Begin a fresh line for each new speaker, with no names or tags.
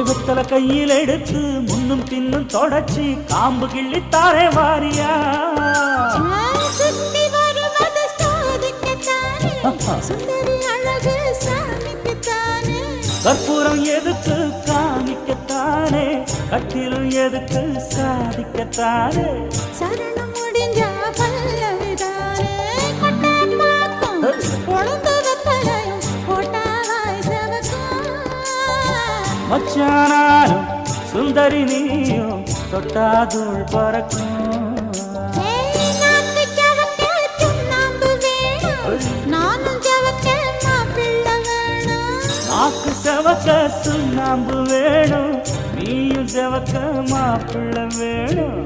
வெத்தல கையில் எடுத்து முன்னும் பின்னும் தொடச்சி காம்பு கிள்ளித்தாரே வாரியா
சுத்தி வருவது சாதிக்கத்தானே சுந்தரி அழகு சாமிக்குத்தானே
கற்பூரம் எதுக்கு காமிக்கத்தானே கட்டிலும் எதுக்கு சாதிக்கத்தானே
சரணம் முடிஞ்சா பல்லவிதானே கொட்டாப்பாக்கும் பொழுது வெத்தலையும் போட்டாவாய் செவக்கும்
மச்சானாலும் சுந்தரி நீயும் தொட்டாதூள் பறக்கும்
நாக்கு ஜவக்க சுண்ணாம்பு வேணும் நானும் ஜவக்க மாப்பிள்ளை வேணும்
நாக்கு செவக்க சுண்ணாம்பு வேணும் நீயும் செவக்க மாப்பிள்ளை வேணும்